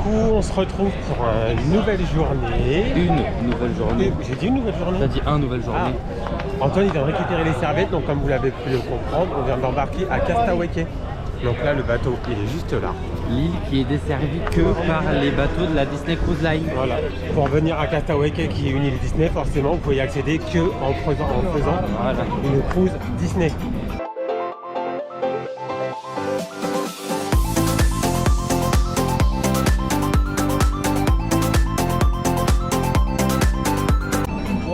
coup, on se retrouve pour une nouvelle journée. Une nouvelle journée. J'ai dit une nouvelle journée. T'as dit une nouvelle journée. Ah. Antoine, il vient de récupérer les serviettes, donc comme vous l'avez pu le comprendre, on vient d'embarquer à Castaway. Donc là, le bateau, il est juste là. L'île qui est desservie que par les bateaux de la Disney Cruise Line. Voilà. Pour venir à Castaway, qui est une île Disney, forcément, vous pouvez y accéder que en faisant Voilà. une cruise Disney.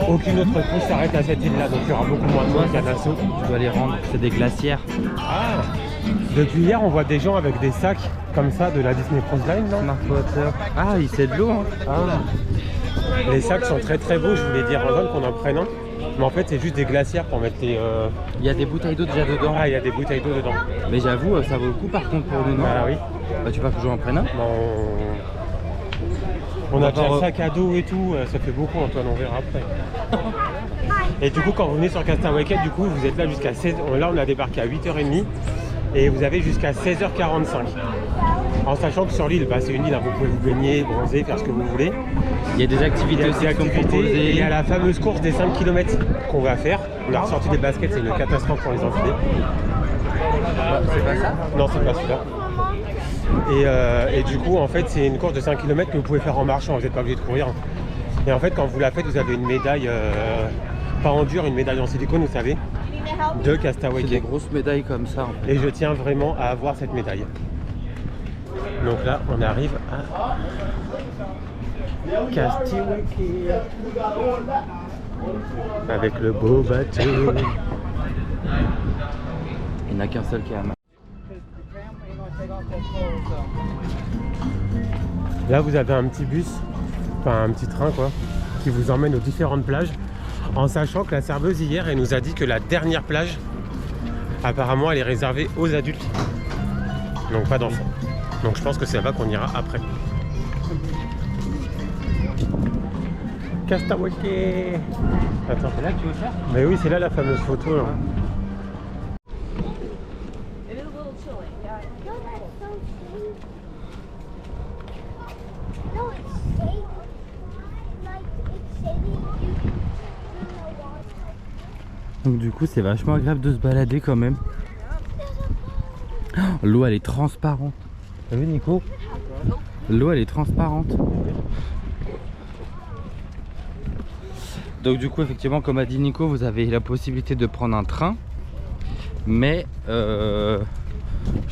Aucune autre cruise s'arrête à cette île-là, donc il y aura beaucoup moins de monde qu'à Nassau. Tu dois les rendre, c'est des glacières. Ah. Depuis hier, on voit des gens avec des sacs comme ça de la Disney Cruise Line, non? Smart Water. Ah, c'est de l'eau. Hein. Ah. Les sacs sont très très beaux, je voulais dire Antoine qu'on en prenne un. Mais en fait, c'est juste des glacières pour mettre les... Il y a des bouteilles d'eau déjà dedans. Ah, il y a des bouteilles d'eau dedans. Mais j'avoue, ça vaut le coup par contre pour nous. Ah oui. Bah, tu veux pas que j'en prenne un? On a déjà le sac à dos et tout, ça fait beaucoup Antoine, on verra après. Et du coup, quand vous venez sur Castaway, du coup, vous êtes là jusqu'à 16h. Là, on a débarqué à 8h30 et vous avez jusqu'à 16h45. En sachant que sur l'île, bah, c'est une île, hein, vous pouvez vous baigner, bronzer, faire ce que vous voulez. Il y a des activités aussi qui sont proposées. Et il y a la fameuse course des 5 km qu'on va faire. On a ressorti des baskets, c'est une catastrophe pour les enfiler. C'est pas ça? Non, c'est pas celui-là. Et du coup, en fait, c'est une course de 5 km que vous pouvez faire en marchant, vous n'êtes pas obligé de courir. Et en fait, quand vous la faites, vous avez une médaille, pas en dur, une médaille en silicone, vous savez, de Castaway. Des grosses médailles comme ça. En fait. Et je tiens vraiment à avoir cette médaille. Donc là, on arrive à Castaway avec le beau bateau. Il n'y en a qu'un seul qui est à main. Là, vous avez un petit bus, enfin un petit train quoi, qui vous emmène aux différentes plages. En sachant que la serveuse hier, elle nous a dit que la dernière plage, apparemment, elle est réservée aux adultes. Donc pas d'enfants. Donc je pense que c'est là-bas qu'on ira après. Castaway. Attends. C'est là que tu veux faire? Mais oui, c'est là la fameuse photo. Là. Donc du coup c'est vachement agréable de se balader quand même. Oh, l'eau elle est transparente. T'as vu Nico? L'eau elle est transparente. Donc du coup effectivement comme a dit Nico, vous avez la possibilité de prendre un train. Mais je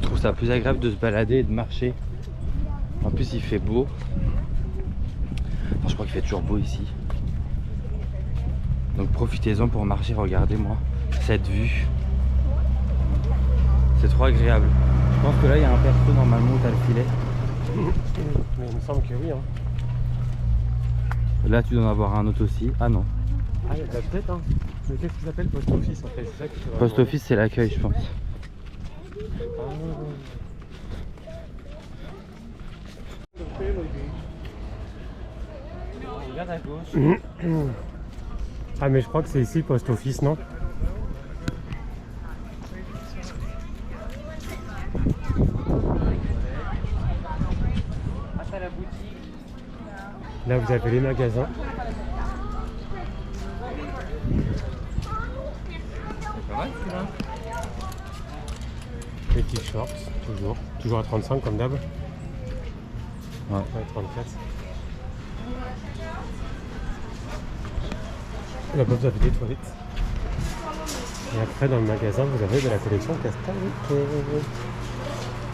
trouve ça plus agréable de se balader et de marcher. En plus il fait beau. Enfin, je crois qu'il fait toujours beau ici. Donc profitez-en pour marcher, regardez-moi cette vue. C'est trop agréable. Je pense que là il y a un perso normalement où t'as le filet. Mais il me semble que oui. Hein. Là tu dois en avoir un autre aussi. Ah non. Ah il y a peut-être hein. Mais qu'est-ce qu'il s'appelle Post Office en fait? C'est ça qui fait Post Office c'est l'accueil je pense. Regarde à gauche. Ah mais je crois que c'est ici Post Office, non? Passe à la boutique. Là vous avez les magasins. C'est pas mal celui-là. Les t-shirts, toujours à 35 comme d'hab. Ouais. 34. Là-bas vous avez des toilettes. Et après dans le magasin vous avez de la collection Castaway.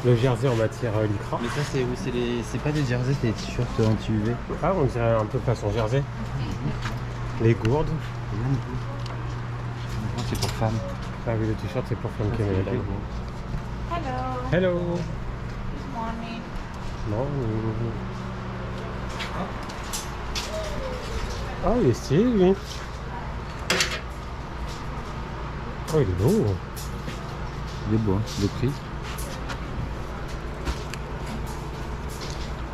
Le jersey en matière lycra. Mais ça c'est pas des jerseys, c'est des t-shirts anti-UV. Ah on dirait un peu façon jersey. Les gourdes. C'est pour femmes. Ah oui le t-shirt c'est pour femmes qui aiment les dames. Hello. Hello. Morning. Non. Ah il est stylé lui. Oh il est beau. Il est beau, hein. Le prix.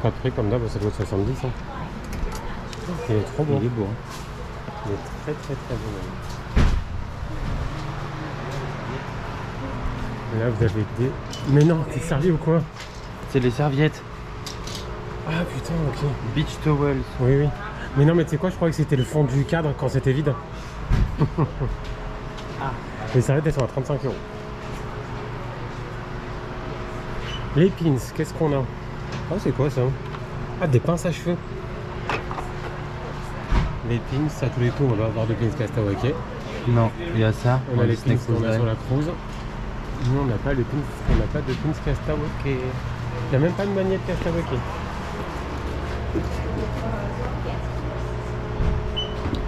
Pas de prix comme d'hab, ça doit être 70. Hein. Il est trop beau. Il est beau. Hein. Il est très beau. Et là vous avez des... Mais non, t'es servi ou quoi? C'est les serviettes. Ah putain, ok. Beach towels. Oui, oui. Mais non, mais tu sais quoi, je croyais que c'était le fond du cadre quand c'était vide. Les serviettes, elles sont à 35 €. Les pins, qu'est-ce qu'on a? Ah, c'est quoi ça? Ah, des pinces à cheveux. Les pins, à tous les coups, on va avoir de pins Castaway. Non, il y a ça. On a les pins Snake qu'on a Cruise sur la cruise. Nous, on n'a pas les pins, on n'a pas de pins Castaway. Il n'y a même pas de magnète Castaway.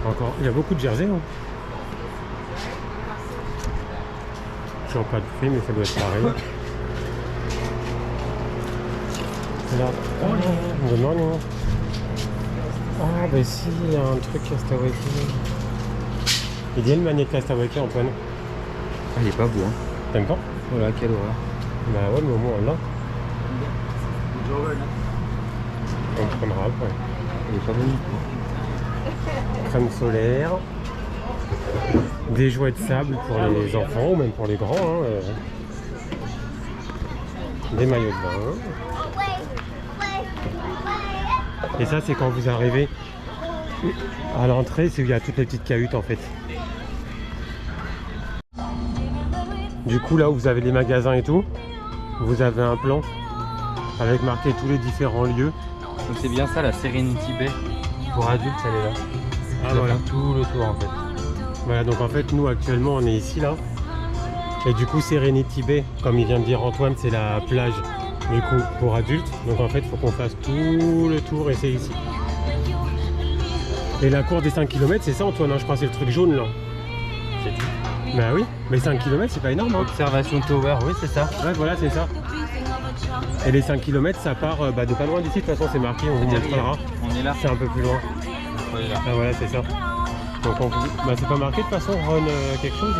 Encore, il y a beaucoup de jerseys. Hein. Je n'ai pas de prix, mais ça doit être pareil. Là. Oh, good morning. Ah, bah si, il y a un truc Castaway. Il y a le magnète Castaway, Antoine. Ah, il est pas beau, hein. T'aimes pas? Voilà, quelle horreur. Bah ouais, mais au moins on l'a. On le prendra après. Il est pas beau du tout. Crème solaire. Des jouets de sable pour les enfants ou même pour les grands. Hein. Des maillots de bain. Et ça, c'est quand vous arrivez à l'entrée, c'est où il y a toutes les petites cahutes en fait. Du coup, là où vous avez les magasins et tout, vous avez un plan avec marqué tous les différents lieux. Donc c'est bien ça, la Serenity Bay. Pour adultes, elle est là. Ah, voilà. Tout le tour en fait. Voilà, donc en fait, nous actuellement, on est ici là. Et du coup, Serenity Bay, comme il vient de dire Antoine, c'est la plage du coup pour adultes. Donc en fait, il faut qu'on fasse tout le tour et c'est ici. Et la course des 5 km, c'est ça Antoine, hein, je crois que c'est le truc jaune là. C'est tout. Bah oui, mais 5 km, c'est pas énorme. Hein. Observation Tower, oui, c'est ça. Ouais, voilà, c'est ça. Et les 5 km, ça part de pas loin d'ici. De toute façon, c'est marqué, on vous montrera. On est là. C'est un peu plus loin. On est là. Ah voilà, c'est ça. Donc on vous... bah, c'est pas marqué de toute façon, run quelque chose.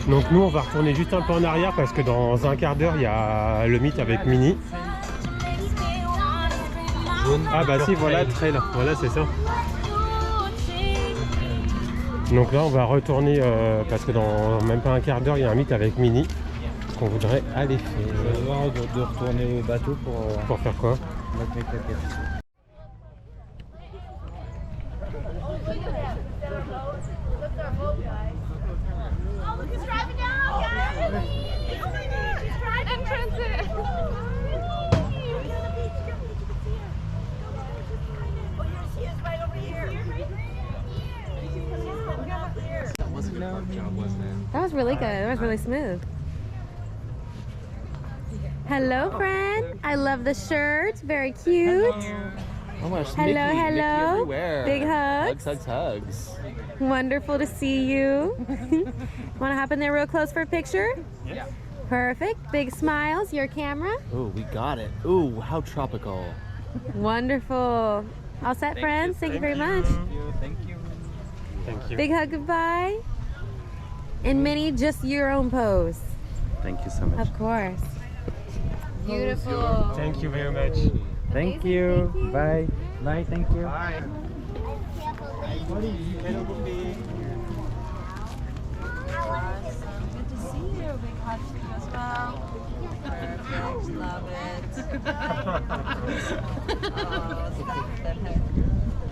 Donc nous, on va retourner juste un peu en arrière parce que dans un quart d'heure, il y a le mythe avec Mini. Jaune, Ah bah si, voilà, trail. Voilà, c'est ça. Donc là, on va retourner parce que dans même pas un quart d'heure, il y a un mythe avec Mini qu'on voudrait aller faire. Je vais devoir de retourner au bateau Pour faire quoi? mettre mes claquettes. That was really good. That was really smooth. Hello, friend. I love the shirt. Very cute. Oh my gosh, Hello, Mickey, hello. Mickey everywhere. Big hugs. Hugs, hugs, hugs. Wonderful to see you. Want to hop in there real close for a picture? Yeah. Perfect. Big smiles. Your camera. Oh, we got it. Ooh, how tropical. Wonderful. All set, friends? Thank you very much. Thank you. Thank you. Big hug goodbye. And Minnie, just your own pose. Thank you so much. Of course. Beautiful. Thank you very much. Thank you. Thank you. Bye. Bye, thank you. Bye. Good to see you. Big hug to you as well. Perfect. Love it.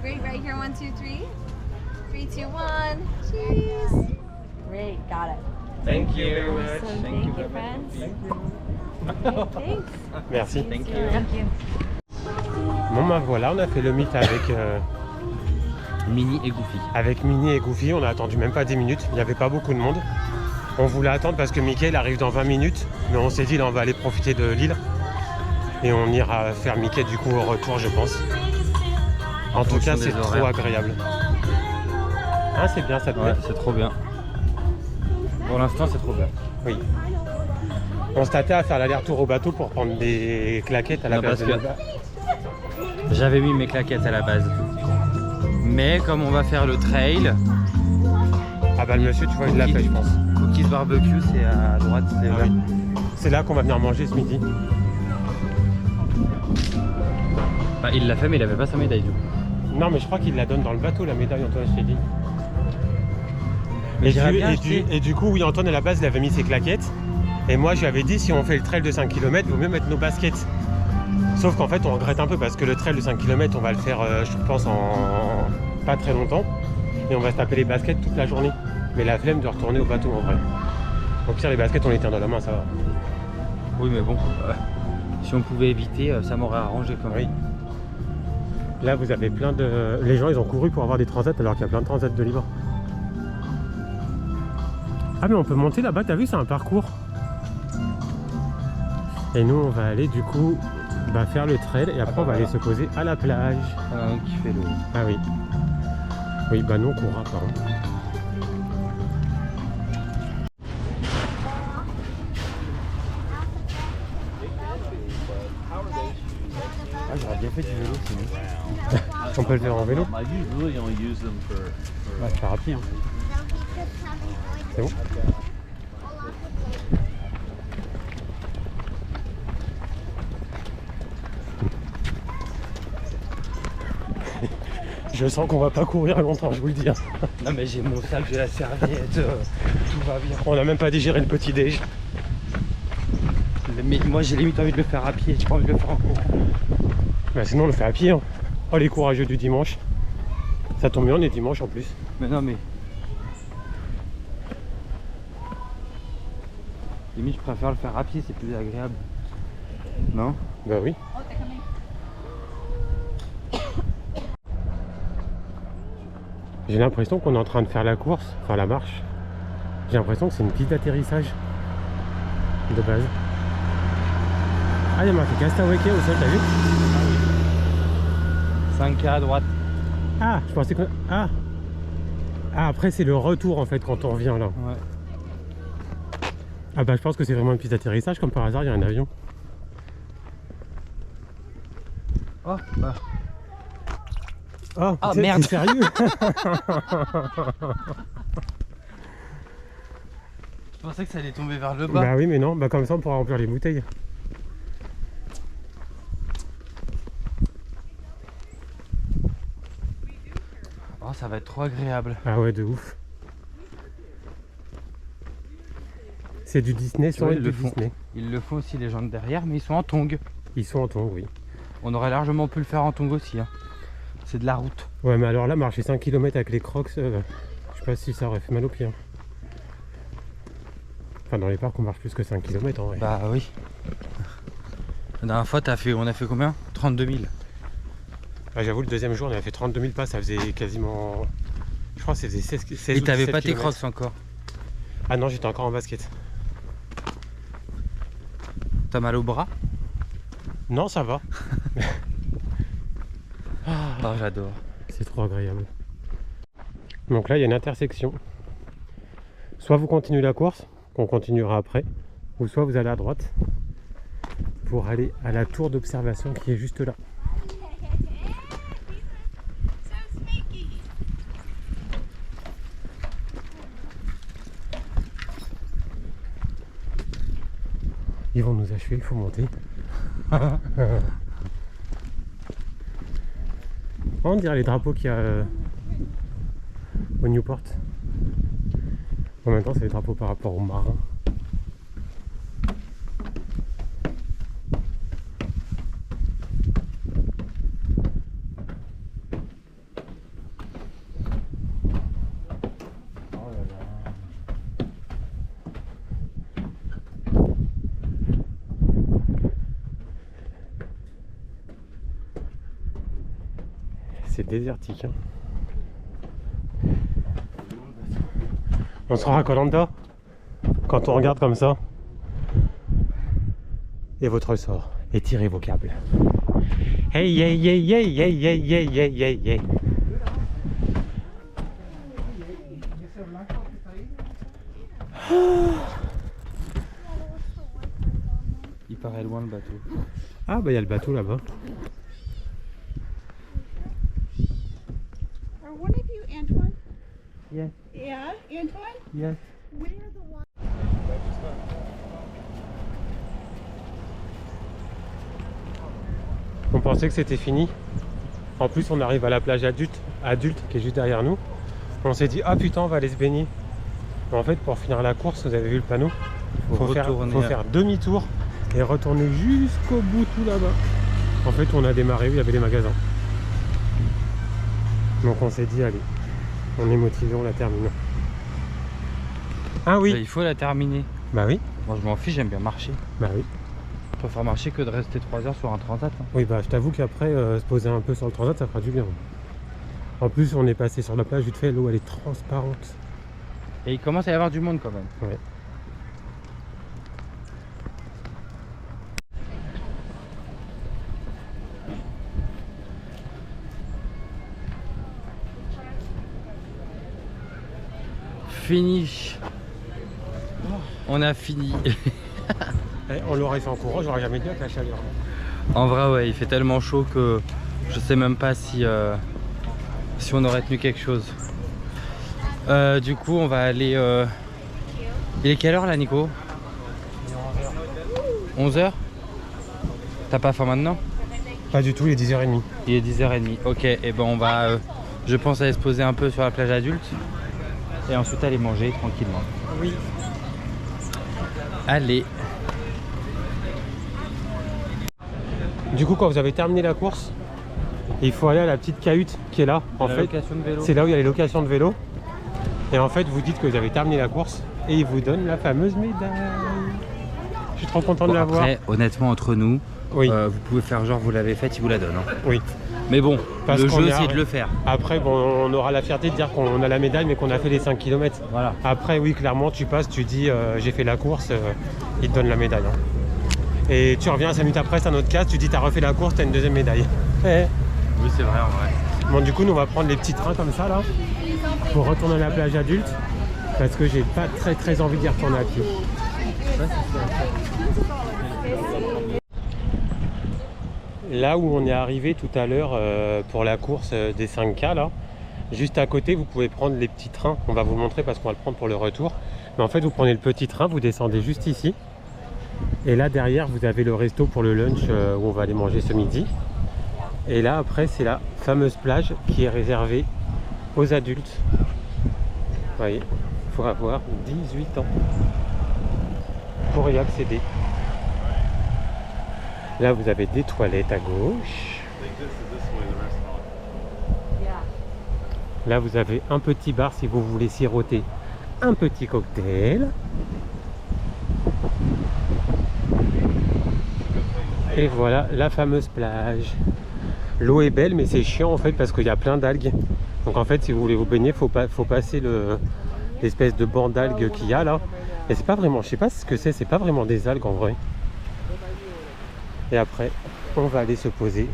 Great. Right here. 1, 2, 3. 3, 2, 1. Cheese. Great. Got it. Thank you very much. Awesome. Thank you, friends. Thanks. Merci. Thank you. Thank you. Bon bah voilà, on a fait le mythe Mini et Goofy. avec Minnie et Goofy. On a attendu même pas 10 minutes. Il n'y avait pas beaucoup de monde. On voulait attendre parce que Mickey il arrive dans 20 minutes. Mais on s'est dit là on va aller profiter de l'île. Et on ira faire Mickey du coup au retour je pense. En tout cas fonction c'est des trop horaires. agréable. Ah c'est bien ça te plaît? Ouais, c'est trop bien. Pour l'instant, c'est trop bien. Oui. On se tâtait à faire l'aller-retour au bateau pour prendre des claquettes à la Non, place parce de que j'avais mis mes claquettes à la base. Mais comme on va faire le trail, Ah bah le monsieur tu vois il l'a fait je pense. Cookies Barbecue, c'est à droite, c'est Ah là. oui. C'est là qu'on va venir manger ce midi. Bah, il l'a fait, mais il avait pas sa médaille du coup. Non mais je crois qu'il la donne dans le bateau la médaille Antoine je t'ai dit. Mais Et j'irais du, bien et, acheter. du, et du coup, oui, Antoine à la base, il avait mis ses claquettes. Et moi, je lui avais dit, si on fait le trail de 5 km, il vaut mieux mettre nos baskets. Sauf qu'en fait on regrette un peu parce que le trail de 5 km on va le faire je pense en pas très longtemps. Et on va se taper les baskets toute la journée. Mais la flemme de retourner au bateau en vrai. Au pire les baskets on les tient dans la main, ça va. Oui mais bon, si on pouvait éviter, ça m'aurait arrangé quand même. Oui. Là vous avez plein de... Les gens ils ont couru pour avoir des transats alors qu'il y a plein de transats de libre. Ah mais on peut monter là-bas, t'as vu, c'est un parcours. Et nous on va aller du coup faire le trail et après on va aller se poser à la plage. Qui fait le... Ah oui. Oui bah nous on courra par contre. Ah j'aurais bien fait du vélo sinon. On peut le faire en vélo. I really only use them for Ouais, je fais rapide. Hein. C'est bon. Je sens qu'on va pas courir longtemps, je vous le dis. Non mais j'ai mon sac, j'ai la serviette, tout va bien. On n'a même pas digéré le petit déj. Mais moi j'ai limite envie de le faire à pied, j'ai pas envie de le faire en cours. Bah sinon on le fait à pied. Hein. Oh les courageux du dimanche. Ça tombe bien, on est dimanche en plus. Mais non mais... Limite je préfère le faire à pied, c'est plus agréable. Non? Bah oui. J'ai l'impression qu'on est en train de faire la course, enfin la marche. J'ai l'impression que c'est une piste d'atterrissage de base. Ah il y a marqué Castaway Cay au sol, t'as vu? 5K à droite. Ah je pensais que... Ah après c'est le retour en fait quand on revient là. Ouais. Ah bah je pense que c'est vraiment une piste d'atterrissage, comme par hasard il y a un avion. Oh bah. Oh Ah, t'es merde. sérieux? Je pensais que ça allait tomber vers le bas. Bah oui mais non, bah comme ça on pourra remplir les bouteilles. Oh ça va être trop agréable. Ah ouais de ouf. C'est du Disney sans Ouais, être ils du le font. Disney. Ils le font aussi les gens de derrière mais ils sont en tongs. Ils sont en tongs, oui. On aurait largement pu le faire en tongs aussi. Hein. C'est de la route. Ouais mais alors là marcher 5 km avec les crocs, je sais pas si ça aurait fait mal aux pieds. Hein. Enfin dans les parcs on marche plus que 5 km en vrai. Bah oui. La dernière fois on a fait combien? 32 000. Ah, j'avoue le deuxième jour on avait fait 32 000 pas, ça faisait quasiment... Je crois que ça faisait 16 Et ou t'avais 17 pas tes kilomètres. crocs encore? Ah non j'étais encore en basket. T'as mal au bras? Non ça va. Ah j'adore. C'est trop agréable. Donc là il y a une intersection. Soit vous continuez la course, qu'on continuera après, ou soit vous allez à droite pour aller à la tour d'observation qui est juste là. Ils vont nous achever, il faut monter. On dirait les drapeaux qu'il y a au Newport. En même temps, c'est les drapeaux par rapport aux marins. C'est désertique. Hein. On sera à Koh Lanta quand on regarde comme ça. Et votre sort. Et tirez vos câbles. Hey hey hey hey hey hey hey hey hey hey. Il paraît loin le bateau. Ah bah il y a le bateau là-bas. Are one of you Antoine? Yes. Yeah, Antoine? Yes. Where are the one? On pensait que c'était fini. En plus on arrive à la plage adulte qui est juste derrière nous. On s'est dit ah putain on va aller se baigner. Mais en fait pour finir la course, vous avez vu le panneau, Faut faut retourner. faire demi-tour et retourner jusqu'au bout tout là-bas. En fait, on a démarré où il y avait les magasins. Donc on s'est dit, allez, on est motivé, on la termine. Ah oui. Il faut la terminer. Bah oui. Moi je m'en fiche, j'aime bien marcher. Bah oui. Je préfère marcher que de rester 3 heures sur un transat. Hein. Oui, bah je t'avoue qu'après, se poser un peu sur le transat, ça fera du bien. En plus, on est passé sur la plage vite fait, l'eau elle est transparente. Et il commence à y avoir du monde quand même. Ouais. Finish. On a fini. On l'aurait fait en courant, j'aurais jamais dit avec la chaleur. En vrai, ouais, il fait tellement chaud que je sais même pas si on aurait tenu quelque chose. Du coup, on va aller. Il est quelle heure là, Nico? 11h. T'as pas faim maintenant? Pas du tout, il est 10h30. Il est 10h30. Ok, et ben on va. Je pense aller se poser un peu sur la plage adulte et ensuite aller manger tranquillement. Oui. Allez. Du coup, quand vous avez terminé la course, il faut aller à la petite cahute qui est là. En fait, c'est là où il y a les locations de vélo. Et en fait, vous dites que vous avez terminé la course et ils vous donnent la fameuse médaille. Je suis trop content de la voir. Après, honnêtement, entre nous, Oui. vous pouvez faire genre vous l'avez faite, ils vous la donnent. Hein. Oui. Mais bon, Parce le qu'on jeu est c'est de le faire. Après, bon, on aura la fierté de dire qu'on a la médaille, mais qu'on a fait les 5 km. Voilà. Après, oui, clairement, tu passes, tu dis j'ai fait la course, ils te donnent la médaille. Hein. Et tu reviens 5 minutes après, c'est un autre cas, tu dis t'as refait la course, t'as une deuxième médaille. Oui, c'est vrai en vrai. Bon, du coup, nous on va prendre les petits trains comme ça là pour retourner à la plage adulte parce que j'ai pas très envie d'y retourner à pied. Là où on est arrivé tout à l'heure pour la course des 5K là, juste à côté vous pouvez prendre les petits trains. On va vous le montrer parce qu'on va le prendre pour le retour. Mais en fait vous prenez le petit train, vous descendez juste ici. Et là derrière vous avez le resto pour le lunch où on va aller manger ce midi. Et là après c'est la fameuse plage qui est réservée aux adultes. Vous voyez, il faut avoir 18 ans pour y accéder. Là vous avez des toilettes à gauche. Là vous avez un petit bar si vous voulez siroter un petit cocktail. Et voilà la fameuse plage. L'eau est belle mais c'est chiant en fait parce qu'il y a plein d'algues. Donc en fait si vous voulez vous baigner faut passer l'espèce de banc d'algues qu'il y a là. Et c'est pas vraiment, je sais pas ce que c'est pas vraiment des algues en vrai. Et après on va aller se poser.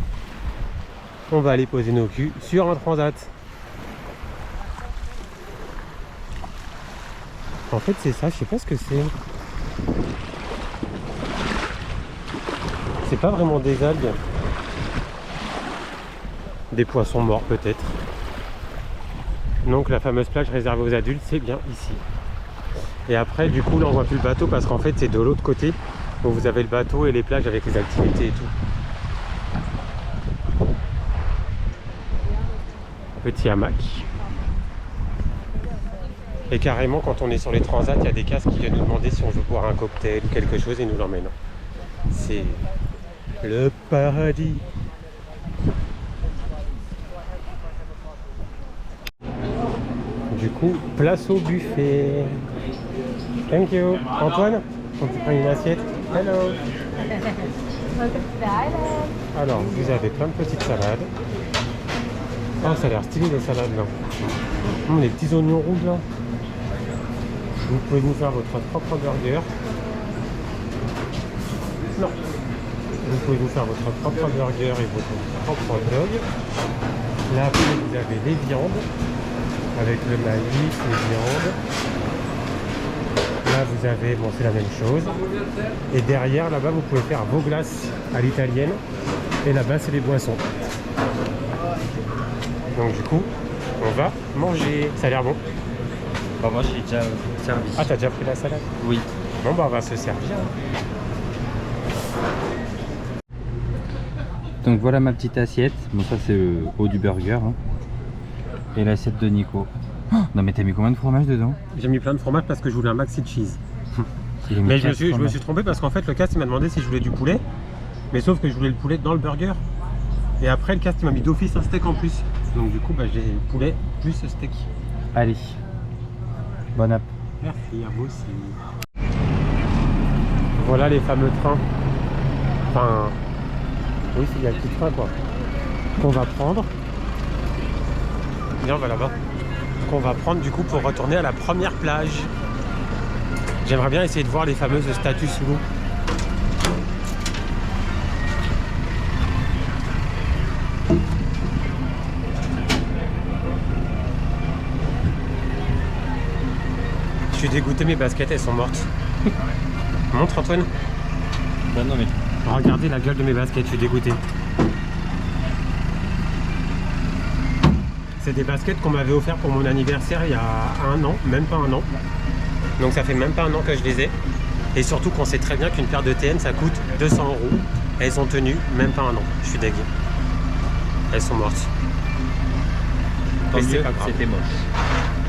On va aller poser nos culs sur un transat. En fait c'est ça, je sais pas ce que c'est. C'est pas vraiment des algues. Des poissons morts peut-être. Donc la fameuse plage réservée aux adultes, c'est bien ici. Et après du coup là on voit plus le bateau parce qu'en fait c'est de l'autre côté où vous avez le bateau et les plages avec les activités et tout. Petit hamac. Et carrément quand on est sur les transats, il y a des casques qui viennent nous demander si on veut boire un cocktail ou quelque chose et nous l'emmènent. C'est le paradis. Du coup, place au buffet. Thank you. Antoine, on te prend une assiette. Hello. Alors, vous avez plein de petites salades. Oh, ça a l'air stylé les salades là. Les petits oignons rouges là. Vous pouvez vous faire votre propre burger. Non. Vous pouvez vous faire votre propre burger et votre propre hot dog. Là, après, vous avez les viandes. Avec le maïs, les viandes. Là vous avez, bon c'est la même chose. Et derrière là-bas vous pouvez faire vos glaces à l'italienne. Et là-bas c'est les boissons. Donc du coup, on va manger. Ça a l'air bon. Bah, moi j'ai déjà servi. Ah t'as déjà pris la salade? Oui. Bon bah on va se servir. Donc voilà ma petite assiette. Bon ça c'est le haut du burger. Hein. Et l'assiette de Nico. Oh, non mais t'as mis combien de fromage dedans? J'ai mis plein de fromage parce que je voulais un maxi cheese. Il a mis Mais je 4 me fromages. suis trompé parce qu'en fait le cast il m'a demandé si je voulais du poulet. Mais sauf que je voulais le poulet dans le burger. Et après, le cast il m'a mis d'office un steak en plus. Donc du coup, bah, j'ai le poulet plus ce steak. Allez. Bon app. Merci à vous aussi. Voilà les fameux trains. Enfin, oui, c'est il y a le petit train quoi. Qu'on va prendre. Viens, on va là-bas. Qu'on va prendre du coup pour retourner à la première plage. J'aimerais bien essayer de voir les fameuses statues sous l'eau. Je suis dégoûté, mes baskets elles sont mortes. Montre Antoine. Bah non mais. Regardez la gueule de mes baskets, je suis dégoûté. C'est des baskets qu'on m'avait offert pour mon anniversaire il y a 1 an, même pas 1 an. Donc ça fait même pas 1 an que je les ai. Et surtout qu'on sait très bien qu'une paire de TN ça coûte 200 €. Elles ont tenu même pas 1 an. Je suis dégueu. Elles sont mortes. Tant Mais c'est mieux, pas grave. c'était moche.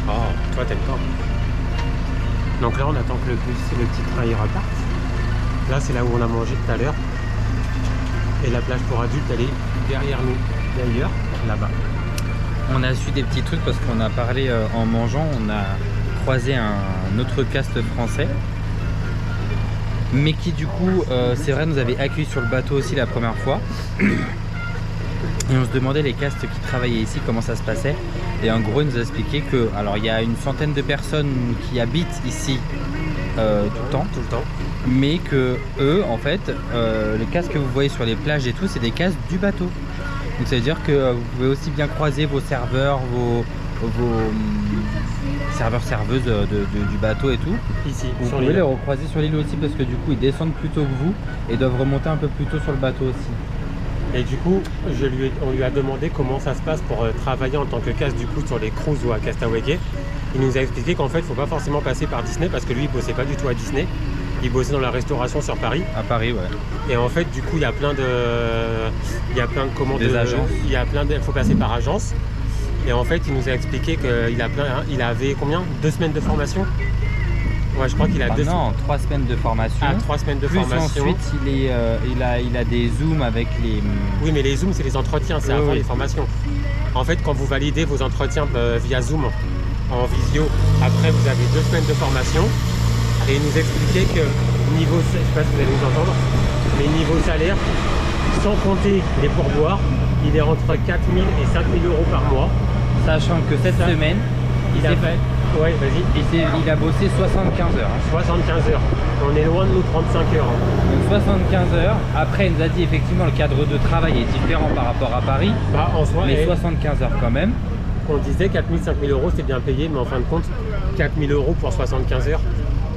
Oh, toi t'aimes pas. Donc là on attend que le petit train y reparte. Là c'est là où on a mangé tout à l'heure. Et la plage pour adultes elle est derrière nous. D'ailleurs, là-bas. On a su des petits trucs parce qu'on a parlé en mangeant, on a croisé un autre cast français. Mais qui du coup, c'est vrai, nous avait accueillis sur le bateau aussi la première fois. Et on se demandait les castes qui travaillaient ici, comment ça se passait. Et en gros, il nous a expliqué que, alors il y a une centaine de personnes qui habitent ici tout le temps. Mais que eux, en fait, les casques que vous voyez sur les plages et tout, c'est des casques du bateau. Donc ça veut dire que vous pouvez aussi bien croiser vos serveurs, vos serveurs-serveuses du bateau et tout. Ici, Vous sur pouvez les l'île. recroiser sur l'île aussi parce que du coup ils descendent plus tôt que vous et doivent remonter un peu plus tôt sur le bateau aussi. Et du coup, on lui a demandé comment ça se passe pour travailler en tant que casse du coup sur les cruises ou à Castaway Cay. Il nous a expliqué qu'en fait, il ne faut pas forcément passer par Disney parce que lui, il bossait pas du tout à Disney. Il bossait dans la restauration sur Paris. À Paris, ouais. Et en fait, du coup, il y a plein de commandes. Des agences. Il faut passer par agence. Et en fait, il nous a expliqué qu'il avait combien 2 semaines de formation. Ouais, je crois qu'il a 2 Non, 3 semaines de formation. Ah, 3 semaines de Plus formation. ensuite, il a des zooms avec les. Oui, mais les Zooms, c'est les entretiens, c'est avant Oui. les formations. En fait, quand vous validez vos entretiens via Zoom, en visio, après vous avez 2 semaines de formation. Et il nous expliquait que niveau, je sais pas si vous allez nous entendre, mais niveau salaire, sans compter les pourboires, il est entre 4 000 et 5 000 € par mois. Sachant que cette semaine, Il a fait. Ouais, vas-y. il a bossé 75 heures. 75 heures. On est loin de nos 35 heures. Donc 75 heures. Après, il nous a dit effectivement le cadre de travail est différent par rapport à Paris. Bah, en soi, Mais 75 heures quand même. on disait 4 000, 5 000 € c'est bien payé, mais en fin de compte, 4 000 € pour 75 heures,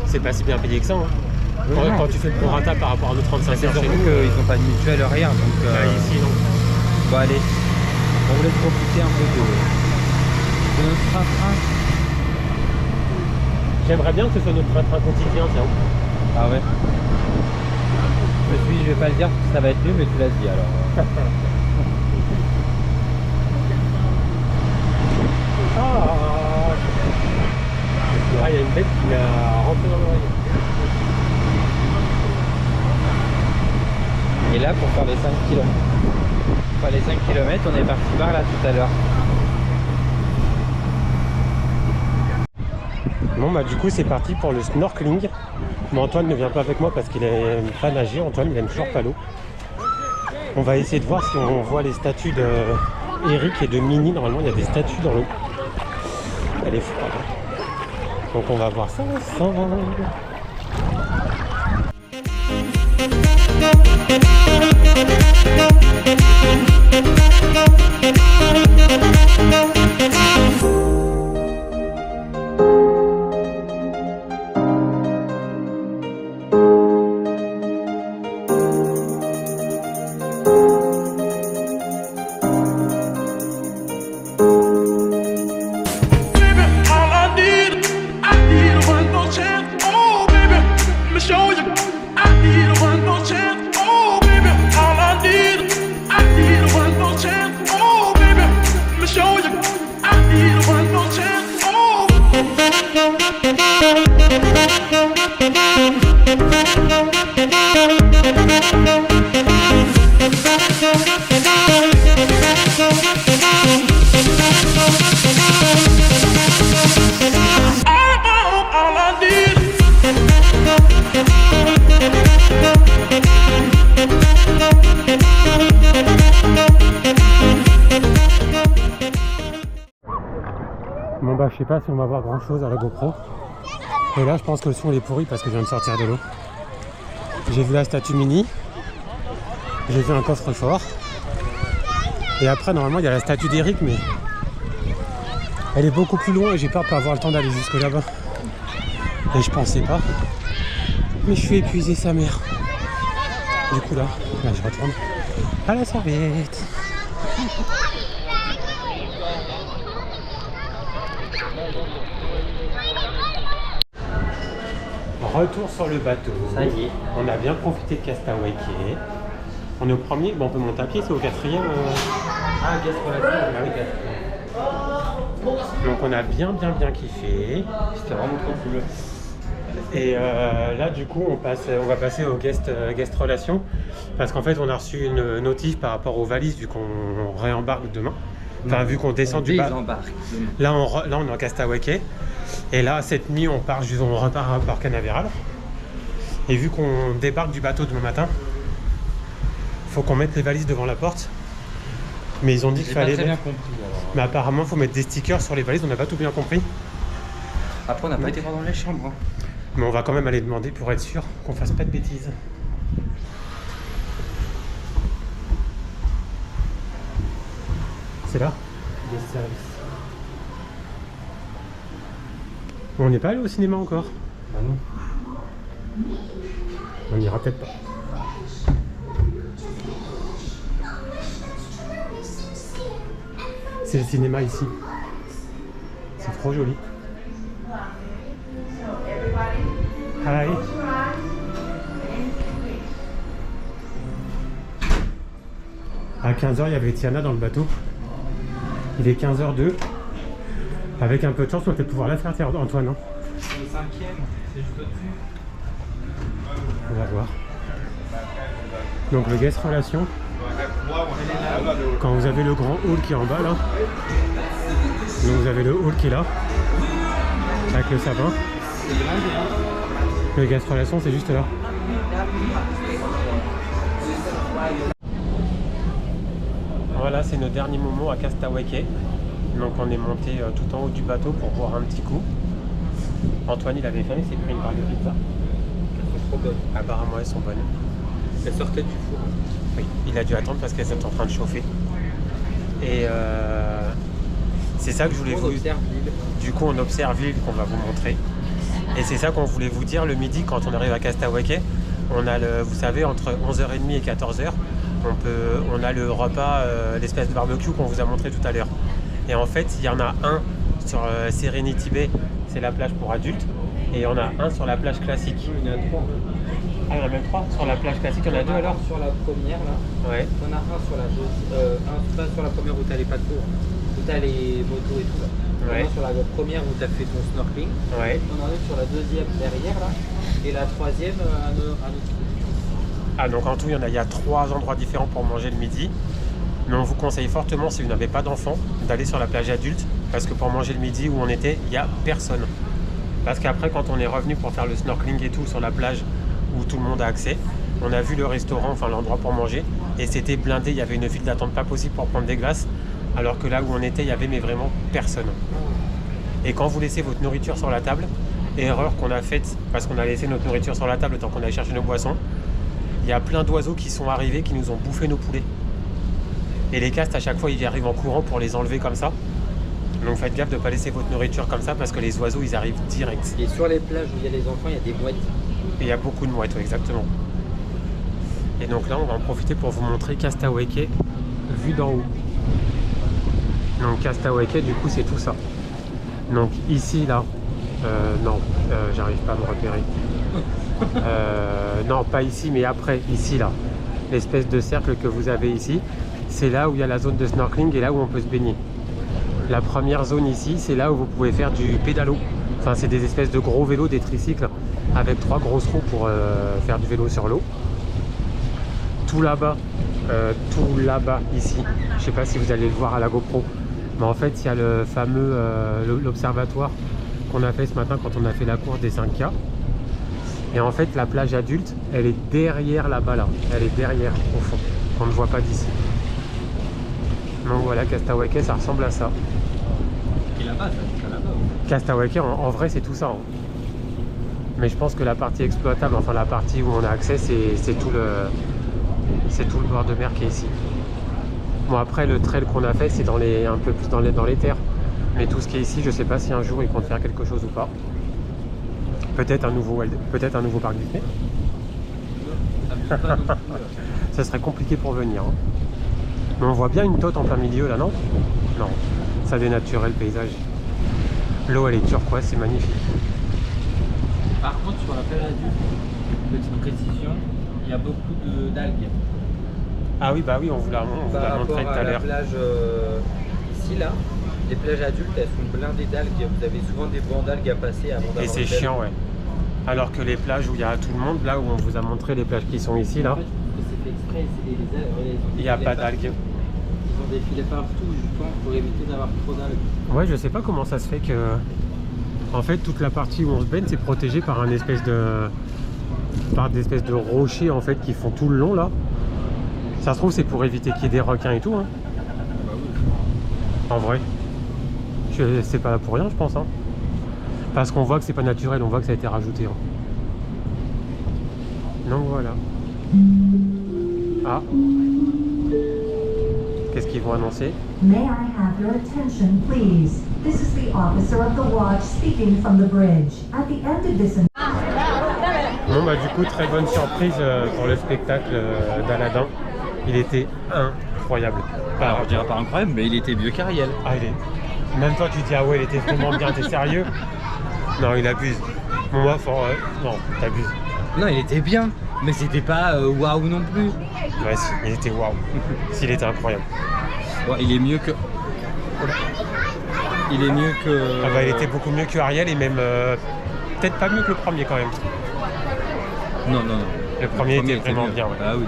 c'est pas si bien payé que ça. Hein. Non, non. Quand tu fais le prorata par rapport à nos 35 C'est heures chez surtout nous, qu'ils n'ont pas de mutuelle, rien. Donc, bah, ici non. bon, allez, on vous laisse profiter un peu de notre train-train. J'aimerais bien que ce soit notre train quotidien, tiens. Ah ouais. Je me suis dit, je vais pas le dire parce que ça va être mieux, mais tu l'as dit alors. Ah, il y a une bête qui m'a rentré dans l'oreille. Et là, pour faire les 5 km. Pour faire les 5 km, on est parti par là tout à l'heure. Bon bah du coup c'est parti pour le snorkeling. Mais Antoine ne vient pas avec moi parce qu'il n'aime pas nager. Antoine il aime toujours pas l'eau. On va essayer de voir si on voit les statues de Eric et de Minnie. Normalement il y a des statues dans l'eau. Elle est froide. Donc on va voir ça ensemble. bah je sais pas si on va voir grand chose à la GoPro. Et là je pense que le son il est pourri parce que je viens de sortir de l'eau. J'ai vu la statue Mini. J'ai vu un coffre-fort. Et après normalement il y a la statue d'Eric mais elle est beaucoup plus loin et j'ai peur de pas avoir le temps d'aller jusque là-bas. Et je pensais pas. Mais je suis épuisé sa mère. Du coup là je retourne à la serviette. Retour sur le bateau. Ça y est. On a bien profité de Castaway Cay. On est au premier, bon on peut monter à pied, c'est au quatrième. Ah, Gastrolation. Donc on a bien kiffé. C'était vraiment trop cool. Et là du coup on va passer au guest relation parce qu'en fait on a reçu une notif par rapport aux valises vu qu'on réembarque demain. Enfin vu qu'on descend du bateau. Là on est en Castaway Cay. Et là cette nuit on repart à Port Canaveral. Et vu qu'on débarque du bateau demain matin, faut qu'on mette les valises devant la porte. Mais ils ont dit qu'il fallait. J'ai pas très bien compris. Alors. Mais apparemment faut mettre des stickers sur les valises, on n'a pas tout bien compris. Après on n'a pas été voir dans les chambres. Hein. Mais on va quand même aller demander pour être sûr qu'on fasse pas de bêtises. C'est là? Guest service. On n'est pas allé au cinéma encore? Bah non. On n'ira peut-être pas. C'est le cinéma ici. C'est trop joli. Hi. À 15h, il y avait Tiana dans le bateau. Il est 15h02. Avec un peu de chance, on va peut-être pouvoir la faire, Antoine. Hein, Le 5e, c'est juste au-dessus. on va voir. Donc le guest relation. Quand vous avez le grand hall qui est en bas là. Donc vous avez le hall qui est là. Avec le sapin. Le guest relation c'est juste là. Voilà, c'est nos derniers moments à Castaway Cay. Donc on est monté tout en haut du bateau pour boire un petit coup. Antoine il avait faim, il s'est pris une barre de pizza. Elles sont trop bonnes. Apparemment elles sont bonnes. Elles sortaient du four. Oui, il a dû attendre parce qu'elles sont en train de chauffer. Et c'est ça que je voulais vous dire. Du coup on observe l'île qu'on va vous montrer. Et c'est ça qu'on voulait vous dire le midi quand on arrive à Castaway Cay. On a vous savez, entre 11h30 et 14h, on a le repas, l'espèce de barbecue qu'on vous a montré tout à l'heure. Et en fait, il y en a un sur Serenity Bay, c'est la plage pour adultes. Et il y en a un sur la plage classique. Il y en a 3. Ah, il y en a même 3 sur la plage classique, il y en a 2 alors? Sur la première là. Ouais. On a un sur la deuxième. Pas sur la première où t'as les paddles, où t'as les motos et tout là. Ouais. Sur la première où t'as fait ton snorkeling. Ouais. On en est sur la deuxième derrière là. Et la troisième, un autre. Ah, donc en tout, il y a 3 endroits différents pour manger le midi. Mais on vous conseille fortement, si vous n'avez pas d'enfants, d'aller sur la plage adulte. Parce que pour manger le midi où on était, il n'y a personne. Parce qu'après, quand on est revenu pour faire le snorkeling et tout sur la plage où tout le monde a accès, on a vu le restaurant, enfin l'endroit pour manger, et c'était blindé, il y avait une file d'attente pas possible pour prendre des glaces, alors que là où on était, il y avait mais vraiment personne. Et quand vous laissez votre nourriture sur la table, erreur qu'on a faite, parce qu'on a laissé notre nourriture sur la table tant qu'on allait chercher nos boissons, il y a plein d'oiseaux qui sont arrivés, qui nous ont bouffé nos poulets. Et les castes, à chaque fois, ils arrivent en courant pour les enlever comme ça. Donc faites gaffe de ne pas laisser votre nourriture comme ça, parce que les oiseaux, ils arrivent direct. Et sur les plages où il y a les enfants, il y a des mouettes. Et il y a beaucoup de mouettes, exactement. Et donc là, on va en profiter pour vous montrer Castaway Cay, vue d'en haut. Donc Castaway Cay, du coup, c'est tout ça. Donc ici, là, j'arrive pas à me repérer. Non, pas ici, mais après, ici, là. L'espèce de cercle que vous avez ici, c'est là où il y a la zone de snorkeling et là où on peut se baigner. La première zone ici, c'est là où vous pouvez faire du pédalo. Enfin, c'est des espèces de gros vélos, des tricycles, avec 3 grosses roues pour faire du vélo sur l'eau. Tout là-bas, ici, je sais pas si vous allez le voir à la GoPro, mais en fait, il y a le fameux l'observatoire qu'on a fait ce matin quand on a fait la course des 5K. Et en fait, la plage adulte, elle est derrière là-bas, là. Elle est derrière, au fond. On ne voit pas d'ici. Donc voilà, Castaway Cay, ça ressemble à ça. Et là-bas, là-bas, ça jusqu'à là-bas. Castaway Cay, en vrai, c'est tout ça. Hein. Mais je pense que la partie exploitable, enfin la partie où on a accès, c'est tout le bord de mer qui est ici. Bon, après, le trail qu'on a fait, c'est un peu plus dans les terres. Mais tout ce qui est ici, je sais pas si un jour ils comptent faire quelque chose ou pas. Peut-être un nouveau parc Disney. Ça serait compliqué pour venir. Hein. Mais on voit bien une tote en plein milieu là, non? Non, ça dénature le paysage. L'eau elle est turquoise, c'est magnifique. Par contre, sur la plage adulte, petite précision, il y a beaucoup d'algues. Ah oui, bah oui, on vous l'a montré tout à l'heure. La plage ici, là, les plages adultes, elles sont blindées d'algues. Vous avez souvent des bancs d'algues à passer avant d'avoir. Et c'est chiant, ouais. Alors que les plages où il y a tout le monde, là où on vous a montré les plages qui sont ici, là, en fait, c'est fait exprès, il n'y a pas d'algues. Ils ont des filets partout, justement, pour éviter d'avoir trop d'algues. Ouais, je sais pas comment ça se fait que... En fait, toute la partie où on se baigne, c'est protégé par des espèces de rochers, en fait, qui font tout le long, là. Ça se trouve, c'est pour éviter qu'il y ait des requins et tout, hein. En vrai. C'est pas pour rien, je pense, hein. Parce qu'on voit que c'est pas naturel, on voit que ça a été rajouté. Hein. Donc voilà. Ah. Qu'est-ce qu'ils vont annoncer? May I have your attention, please? This is the officer of the watch speaking from the bridge. At the end of this... Bon bah du coup, très bonne surprise pour le spectacle d'Aladin. Il était incroyable. Alors, je dirais pas incroyable, mais il était mieux qu'Ariel. Ah, il est... Même toi, tu dis, ah ouais, il était vraiment bien, t'es sérieux? Non, il abuse. Bon, moi, non, t'abuses. Non, il était bien, mais c'était pas waouh non plus. Ouais, si, il était waouh. S'il était incroyable. Bon, il est mieux que... Il est mieux que... Ah bah, il était beaucoup mieux que Ariel et même... peut-être pas mieux que le premier, quand même. Non. Le premier était vraiment bien, ouais. Ah oui.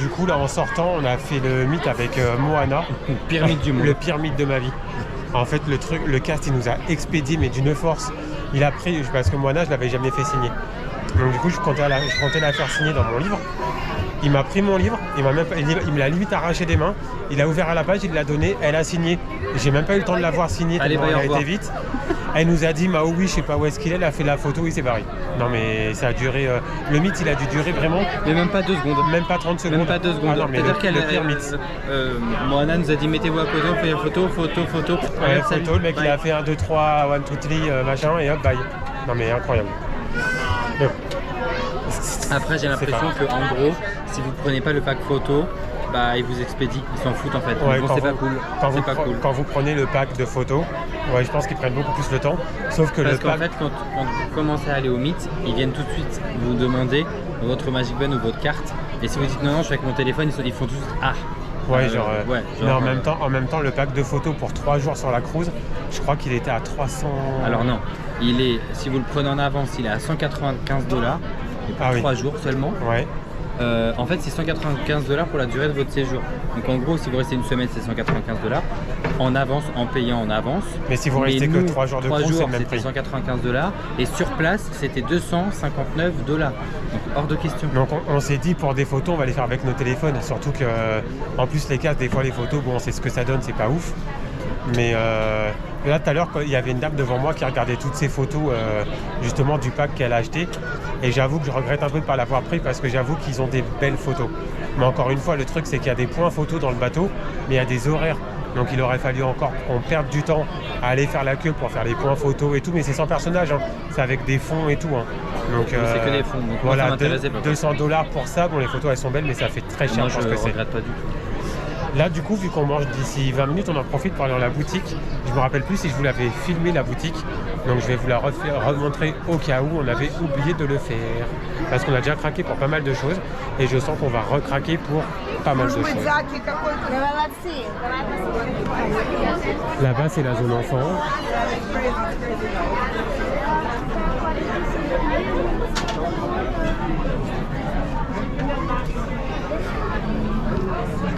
Du coup, là, en sortant, on a fait le mythe avec Moana. Le pire mythe du monde. Le pire mythe de ma vie. En fait, le cast, il nous a expédié, mais d'une force. Il a pris, parce que Moana, je l'avais jamais fait signer. Donc du coup, je comptais la faire signer dans mon livre. Il m'a pris mon livre, il me l'a limite arraché des mains. Il a ouvert à la page, il l'a donné, elle a signé. J'ai même pas eu le temps de la voir signer, tellement elle a été vite. Elle nous a dit, bah oui, je sais pas où est-ce qu'il est, elle a fait la photo, il s'est barré. Non mais ça a duré, le mythe il a dû durer vraiment... Mais même pas 2 secondes. Même pas 30 secondes. Même pas 2 secondes. Ah non, mais c'est-à-dire qu'elle... le pire mythe. Moana nous a dit, mettez-vous à côté, on fait photo. Ouais, photo, le mec il a fait 1, 2, 3, 1, 2, 3, machin, et hop, bye. Non mais incroyable. Mais bon. Après j'ai l'impression que en gros, si vous prenez pas le pack photo, bah ils vous expédient, ils s'en foutent en fait. Ouais, bon, c'est pas cool. Quand vous prenez le pack de photos, ouais, je pense qu'ils prennent beaucoup plus le temps. Sauf que parce le qu'en pack... fait, quand vous commencez à aller au mythe, ils viennent tout de suite vous demander votre Magic Band ou votre carte. Et si vous dites non, je suis avec mon téléphone, ils font tous ah. Ouais, mais en même temps, le pack de photos pour 3 jours sur la cruise, je crois qu'il était à 300... Alors non, si vous le prenez en avance, il est à $195 et pour 3 jours seulement. Ouais. En fait, c'est $195 pour la durée de votre séjour. Donc en gros, si vous restez une semaine, c'est $195 en avance, en payant en avance. Mais si vous restez que 3 jours de cruise, c'est le même prix. C'était $195 et sur place, c'était $259. Donc hors de question. Donc on s'est dit pour des photos, on va les faire avec nos téléphones. Surtout que en plus les casques, des fois les photos, bon, on sait ce que ça donne, c'est pas ouf. Mais là tout à l'heure, il y avait une dame devant moi qui regardait toutes ces photos justement du pack qu'elle a acheté. Et j'avoue que je regrette un peu de ne pas l'avoir pris parce que j'avoue qu'ils ont des belles photos. Mais encore une fois, le truc c'est qu'il y a des points photos dans le bateau, mais il y a des horaires. Donc il aurait fallu encore qu'on perde du temps à aller faire la queue pour faire les points photos et tout. Mais c'est sans personnage, hein. C'est avec des fonds et tout. Hein. Donc c'est que des fonds. Donc voilà, $200 pour ça. Bon, les photos elles sont belles, mais ça fait très cher. Moi, je regrette pas du tout. Là du coup, vu qu'on mange d'ici 20 minutes, on en profite pour aller dans la boutique. Je me rappelle plus si je vous l'avais filmé la boutique. Donc je vais vous la remontrer au cas où on avait oublié de le faire. Parce qu'on a déjà craqué pour pas mal de choses. Et je sens qu'on va recraquer pour pas mal de choses. Là-bas c'est la zone enfant.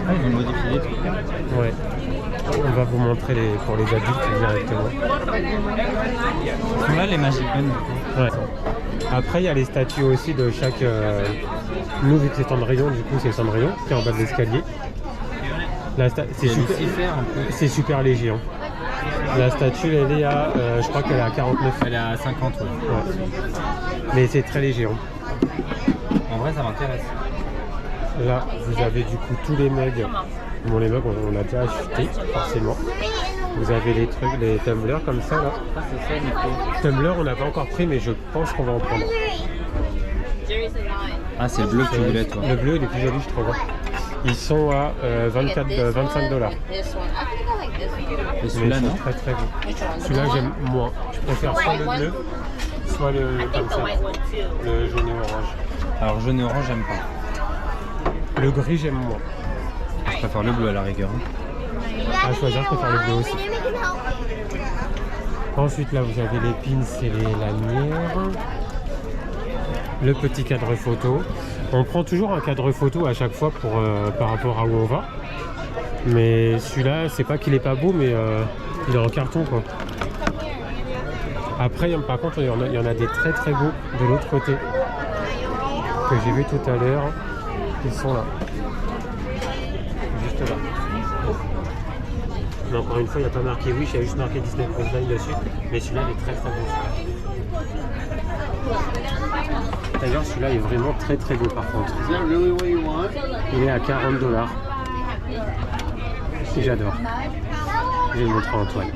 Ah, ils ont modifié les trucs. Ouais. On va vous montrer pour les adultes directement. Là, les Magic Band. Ouais. Après, il y a les statues aussi de chaque... Nous, vu que c'est Cendrillon, du coup, c'est Cendrillon qui est en bas de l'escalier. C'est super léger. Hein. La statue, elle est à, je crois qu'elle est à 49. Elle est à 50, ouais. Ouais. Mais c'est très léger. Hein. En vrai, ça m'intéresse. Là, vous avez du coup tous les mugs. Bon, les mugs, on a déjà acheté, forcément. Vous avez les trucs, les tumblers comme ça, là. Ah, c'est ça, Nico. Tumbler, on n'a pas encore pris, mais je pense qu'on va en prendre. Ah, c'est le bleu que tu voulais, toi. Le bleu, il est plus joli, je trouve. Ils sont à 25 $. Et celui-là, non? Très très beau. Celui-là, j'aime moins. Je préfère soit le bleu, soit le comme ça, le jaune et orange. Alors, jaune et orange, j'aime pas. Le gris, j'aime moins. Je préfère le bleu à la rigueur. À choisir, je préfère le bleu aussi. Ensuite, là, vous avez les pins et les lanières. Le petit cadre photo. On prend toujours un cadre photo à chaque fois pour, par rapport à où on va. Mais celui-là, c'est pas qu'il est pas beau, mais il est en carton, quoi. Après, par contre, il y en a des très très beaux de l'autre côté que j'ai vu tout à l'heure. Ils sont là. Juste là. Mais encore une fois, il n'y a pas marqué Wish, il y a juste marqué Disney Cruise Line dessus. Mais celui-là, il est très très beau. D'ailleurs, celui-là est vraiment très très beau par contre. Il est à 40 $. Et j'adore. Je vais le montrer à Antoine.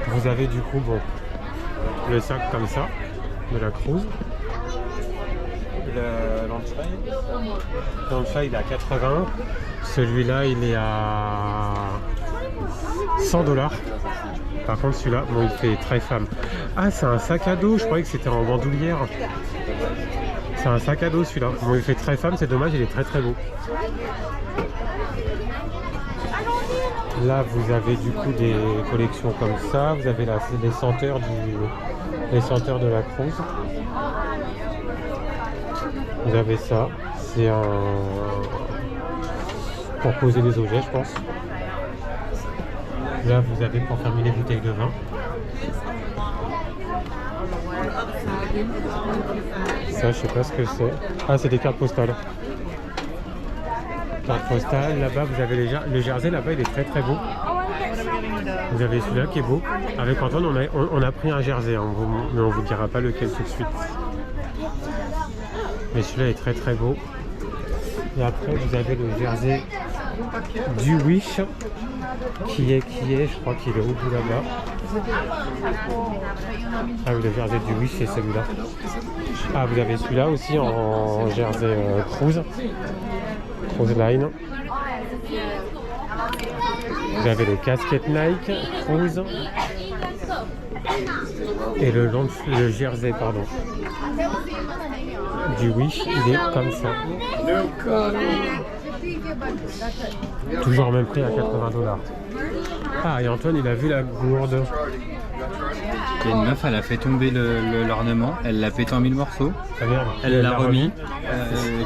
Vous avez du coup bon, le sac comme ça de la cruise. Le Launchpad il est à 80. Celui-là il est à 100 $. Par contre celui-là, bon, il fait très femme. Ah, c'est un sac à dos, je croyais que c'était en bandoulière. C'est un sac à dos celui-là. Bon, il fait très femme, c'est dommage, il est très très beau. Là, vous avez du coup des collections comme ça. Vous avez les senteurs de la cruise. Vous avez ça. C'est un pour poser des objets, je pense. Là, vous avez pour fermer les bouteilles de vin. Ça, je sais pas ce que c'est. Ah, c'est des cartes postales. Cartes postales. Là-bas, vous avez le jersey. Là-bas, il est très très beau. Vous avez celui-là qui est beau. Avec Antoine, on a pris un jersey, hein, mais on vous dira pas lequel tout de suite. Mais celui-là est très très beau. Et après, vous avez le jersey du Wish qui est, je crois qu'il est au bout là-bas. Ah oui, le jersey du Wish, c'est celui-là. Ah, vous avez celui-là aussi en jersey Cruise Line. Vous avez les casquettes Nike Cruise et le jersey du Wish, il est comme ça. Toujours au même prix à 80 $. Ah, et Antoine, il a vu la gourde. Il y a une meuf, elle a fait tomber l'ornement, elle l'a pété en 1000 morceaux. Ah merde, Elle l'a remis,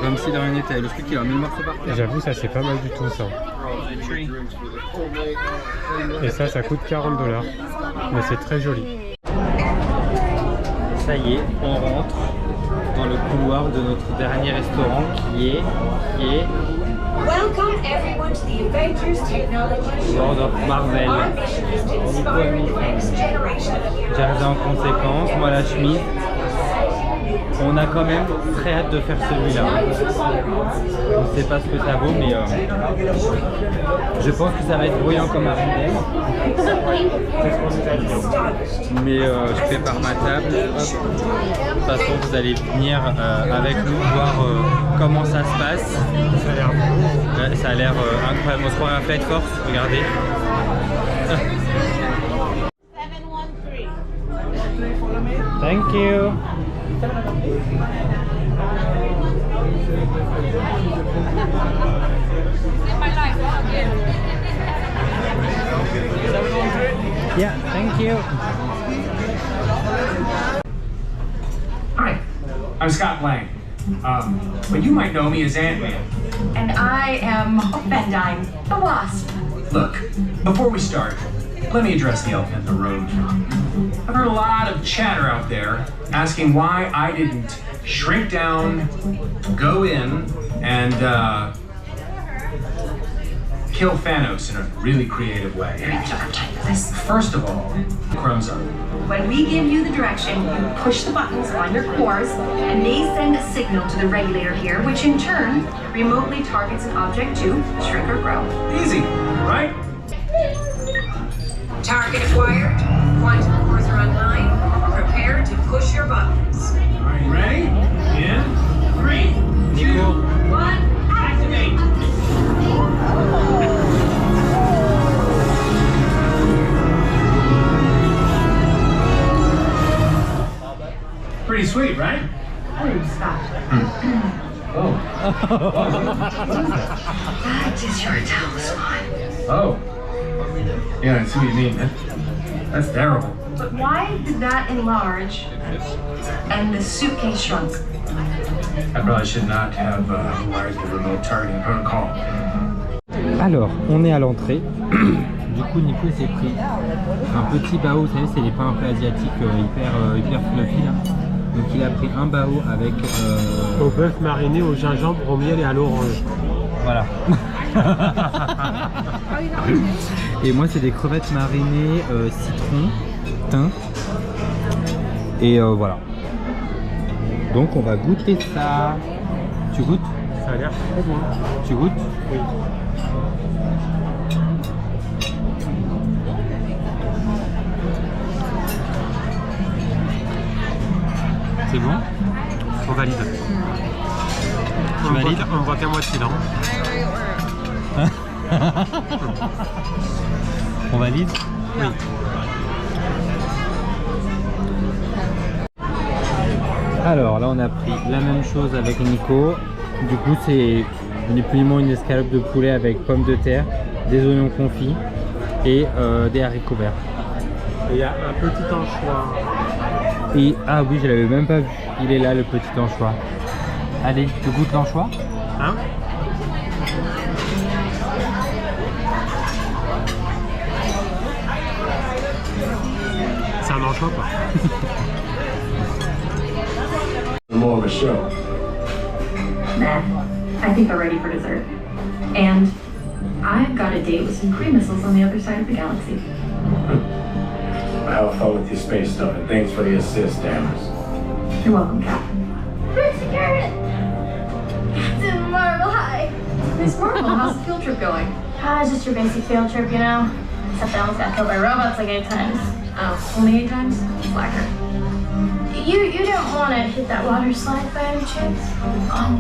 comme si de rien n'était. Le truc, il a 1000 morceaux par terre. J'avoue, ça c'est pas mal du tout ça. Et ça coûte 40 $. Mais c'est très joli. Ça y est, on rentre dans le couloir de notre dernier restaurant qui est Welcome everyone to the Avengers Technology Show. World of Marvel. Our mission is to inspire the next generation of heroes. Jersey en conséquence, moi la chemise. On a quand même très hâte de faire celui-là. On ne sait pas ce que ça vaut, mais je pense que ça va être bruyant comme un ridel. Mais je prépare ma table. Hop. De toute façon, vous allez venir avec nous voir comment ça se passe. Ça a l'air incroyable. On se croit à Flight Force, regardez. 713. Thank you. Yeah, thank you. Hi, I'm Scott Lang, but you might know me as Ant-Man. And I am Hope Van Dyne, the Wasp. Look, before we start, let me address the elephant in the room. I've heard a lot of chatter out there asking why I didn't shrink down, go in, and kill Thanos in a really creative way. First of all, crumbs up. When we give you the direction, you push the buttons on your cores, and they send a signal to the regulator here, which in turn remotely targets an object to shrink or grow. Easy, right? Target acquired. Quantum cores are online. Prepare to push your buttons. Are you ready? In 3, 2, 1, activate! Pretty sweet, right? Oh, stop. Oh. That is your talisman. Oh. Yeah, I see what you mean. That's terrible. But why did that enlarge and the suitcase shrunk? I probably should not have wired the remote targeting protocol. Alors, on est à l'entrée. Du coup, Nico s'est pris un petit bao, vous savez, c'est les pains un peu asiatiques hyper fluffy là. Donc il a pris un bao avec... Au bœuf mariné, au gingembre, au miel et à l'orange. Voilà. Et moi c'est des crevettes marinées citron, thym. Et voilà. Donc on va goûter ça. Tu goûtes? Ça a l'air très bon. Tu goûtes? Oui. C'est bon? On valide. Tu valides? On voit qu'à moitié là. On valide? Oui. Alors là on a pris la même chose avec Nico. Du coup c'est ni plus ni moins une escalope de poulet avec pommes de terre, des oignons confits et des haricots verts. Et il y a un petit anchois. Et ah oui, je l'avais même pas vu. Il est là le petit anchois. Allez, tu goûtes l'anchois? Hein? C'est un anchois quoi. More of a show. Nah, I think they're ready for dessert. And I've got a date with some Kree missiles on the other side of the galaxy. Have fun with your space stuff, and thanks for the assist, Damas. You're welcome, Captain. Miss Garrett! Captain Marvel, hi! Miss Marvel, how's the field trip going? Ah, it's just your basic field trip, you know? Except I almost got killed by robots like 8 times. Oh, only 8 times? Slacker. You don't want to hit that water slide by any chance? Oh.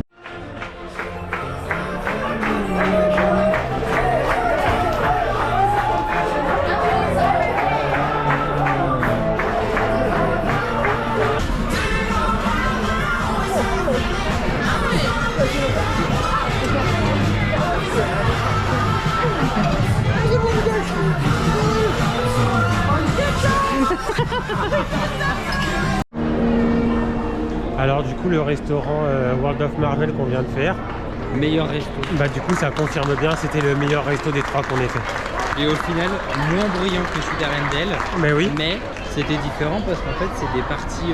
Alors du coup le restaurant World of Marvel qu'on vient de faire, Meilleur resto. bah du coup ça confirme bien, c'était le meilleur resto des 3 qu'on ait fait. Et au final, moins bruyant que celui d'Arendelle. Mais oui. Mais c'était différent parce qu'en fait c'est des parties...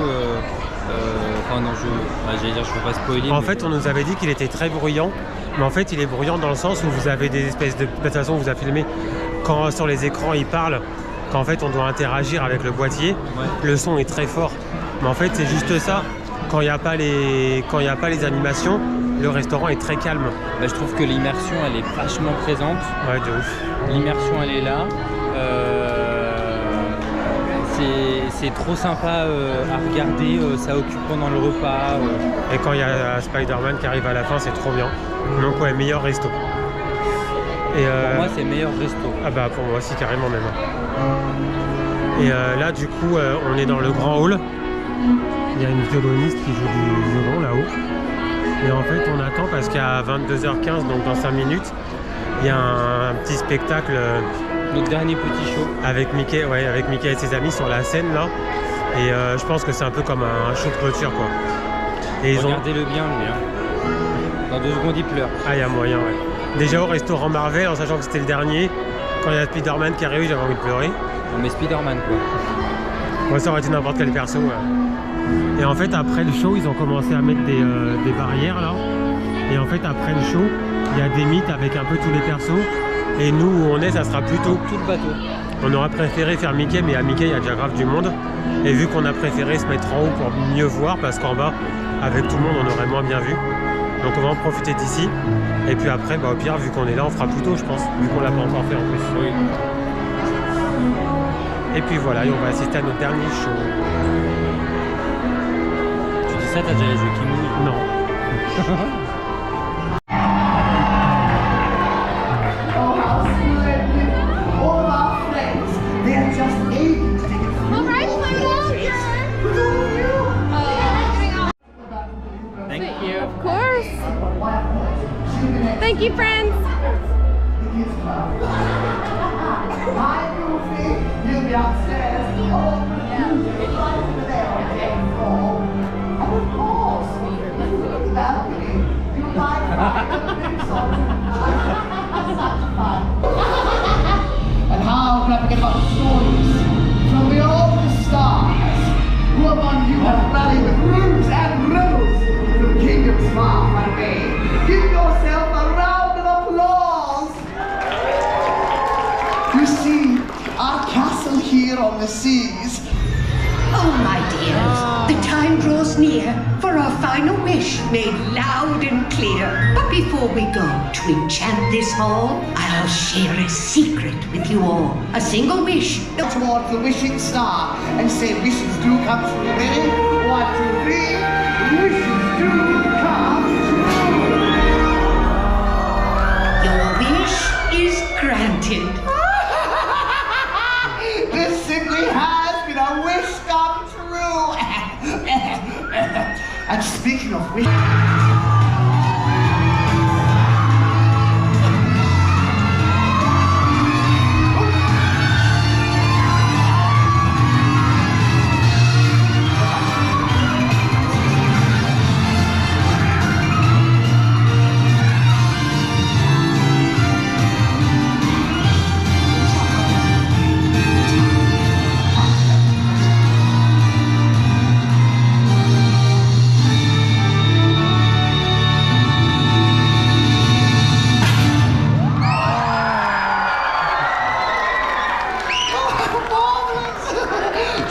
Enfin non, j'allais dire, je ne veux pas spoiler. En fait on nous avait dit qu'il était très bruyant, mais en fait il est bruyant dans le sens où vous avez des espèces de toute façon on vous a filmé quand sur les écrans il parle, quand en fait on doit interagir avec le boîtier, Ouais. le son est très fort. Mais en fait c'est juste ça, quand il n'y a pas les animations, le restaurant est très calme. Bah, je trouve que l'immersion elle est vachement présente. Ouais de ouf. L'immersion elle est là. C'est trop sympa à regarder, ça occupe pendant le repas. Et quand il y a Spider-Man qui arrive à la fin, c'est trop bien. Donc ouais, meilleur resto. Et Pour moi c'est meilleur resto. ah bah pour moi aussi carrément même. Et là du coup on est dans le grand hall. Il y a une violoniste qui joue du violon là-haut. Et en fait on attend parce qu'à 22h15, donc dans 5 minutes, il y a un petit spectacle Notre dernier petit show. avec Mickey, ouais, avec Mickey et ses amis sur la scène là. Et je pense que c'est un peu comme un show de clôture quoi. Et ils ont... Regardez-le bien lui. Hein. Dans 2 secondes il pleure. Ah il y a moyen ouais. Déjà au restaurant Marvel, en sachant que c'était le dernier, quand il y a Spider-Man qui arrive, j'avais envie de pleurer. Non mais Spider-Man quoi. Moi ça aurait été n'importe quel perso. Ouais. Et en fait après le show, ils ont commencé à mettre des barrières là. Et en fait après le show, il y a des mythes avec un peu tous les persos. Et nous où on est, ça sera plutôt Tout le bateau. On aurait préféré faire Mickey, mais à Mickey il y a déjà grave du monde. Et vu qu'on a préféré se mettre en haut pour mieux voir, parce qu'en bas, avec tout le monde, on aurait moins bien vu. Donc on va en profiter d'ici. Et puis après, bah, au pire, vu qu'on est là, on fera plus tôt, je pense, vu qu'on l'a pas encore fait en plus. Oui. Et puis voilà, et on va assister à notre dernier show. Tu dis ça, t'as déjà les yeux qui mouillent? Non. Thank you. Of course. Thank you, friends. And how can I forget about the stories from the oldest stars? Who among you have rallied with rooms and riddles to the kingdom's far, my way? Give yourself a round of applause! You see, our castle here on the seas. Oh, my dears, the time draws near for our final wish made loud and clear. But before we go to enchant this hall, I'll share a secret with you all. A single wish. Towards the wishing star and say wishes do come true. Ready? 1, 2, 3. Wishes do come true. Your wish is granted. This simply has been a wish come true. And speaking of wish.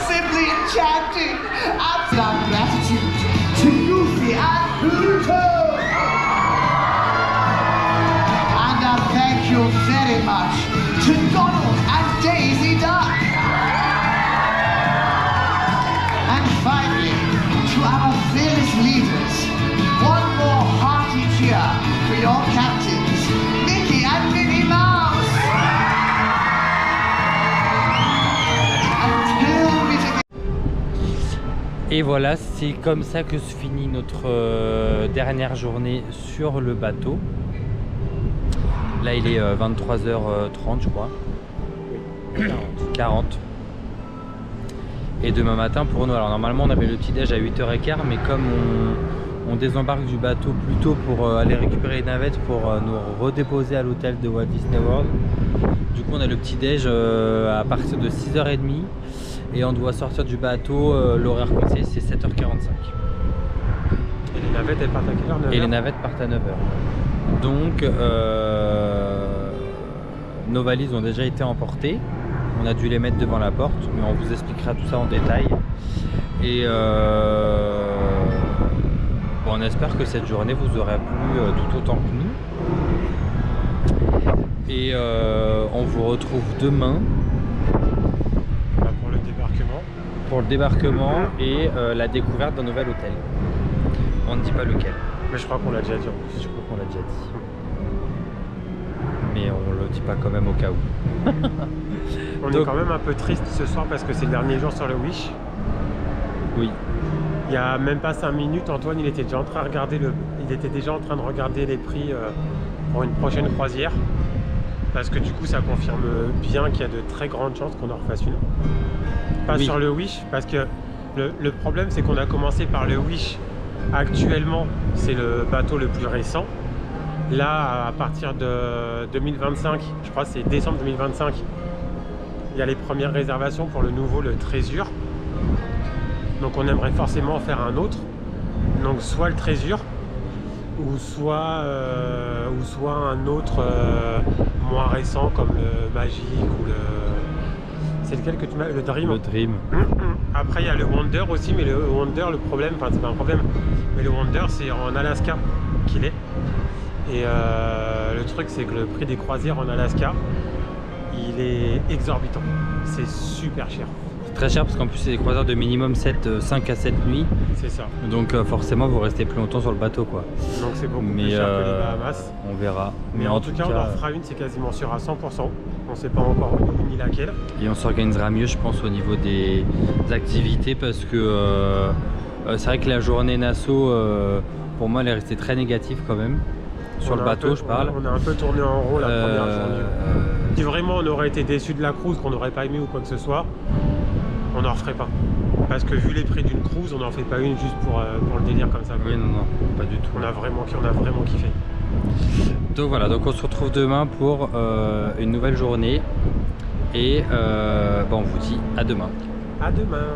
Simply enchanting. Absolute gratitude to Goofy and Pluto. And I thank you very much to Donald and Daisy Duck. And finally, to our fearless leaders, one more hearty cheer for your captains, Mickey and Minnie Mouse. Until we together. Et voilà, c'est comme ça que se finit notre dernière journée sur le bateau. Là, il est 23h30, je crois. 40. Et demain matin, pour nous, alors normalement, on avait le petit-déj à 8h15, mais comme on désembarque du bateau plus tôt pour aller récupérer les navettes pour nous redéposer à l'hôtel de Walt Disney World, du coup, on a le petit-déj à partir de 6h30. Et on doit sortir du bateau, l'horaire conseillé c'est 7h45. Et les navettes, elles partent à quelle heure? 9h? Et les navettes partent à 9h. Donc, nos valises ont déjà été emportées. On a dû les mettre devant la porte, mais on vous expliquera tout ça en détail. Et bon, on espère que cette journée vous aura plu tout autant que nous. Et on vous retrouve demain. Pour le débarquement et la découverte d'un nouvel hôtel. On ne dit pas lequel. Mais je crois qu'on l'a déjà dit en plus. Je crois qu'on l'a déjà dit. Mais on le dit pas quand même au cas où. On Donc, est quand même un peu triste ce soir parce que c'est le dernier jour sur le Wish. Oui. Il y a même pas 5 minutes, Antoine il était déjà en train de regarder les prix pour une prochaine croisière. Parce que du coup ça confirme bien qu'il y a de très grandes chances qu'on en refasse une. Pas sur le Wish, parce que le problème c'est qu'on a commencé par le Wish. Actuellement c'est le bateau le plus récent. Là à partir de 2025, je crois que c'est décembre 2025, il y a les premières réservations pour le nouveau, le Trésure. Donc on aimerait forcément en faire un autre. Donc soit le Trésure, ou soit un autre moins récent comme le Magic ou le... C'est lequel que tu m'as... Le Dream. Le Dream. Après il y a le Wonder aussi, mais le Wonder, le problème, enfin c'est pas un problème, mais le Wonder c'est en Alaska qu'il est. Et le truc c'est que le prix des croisières en Alaska, il est exorbitant. C'est super cher. Très cher parce qu'en plus c'est des croisières de minimum 5 à 7 nuits. C'est ça. Donc forcément vous restez plus longtemps sur le bateau quoi. Donc c'est beaucoup plus cher que les Bahamas. On verra. Mais en tout cas on en fera une, c'est quasiment sûr à 100%. On ne sait pas encore où ni laquelle. Et on s'organisera mieux je pense au niveau des activités parce que c'est vrai que la journée Nassau pour moi elle est restée très négative quand même. Sur le bateau je parle. On a un peu tourné en rond la première journée. Si vraiment on aurait été déçu de la cruise, qu'on n'aurait pas aimé ou quoi que ce soit, on n'en referait pas. Parce que vu les prix d'une cruise, on n'en fait pas une juste pour le délire comme ça. Oui, non, pas du tout. On a vraiment kiffé. Donc voilà, donc on se retrouve demain pour une nouvelle journée. Et on vous dit à demain. À demain.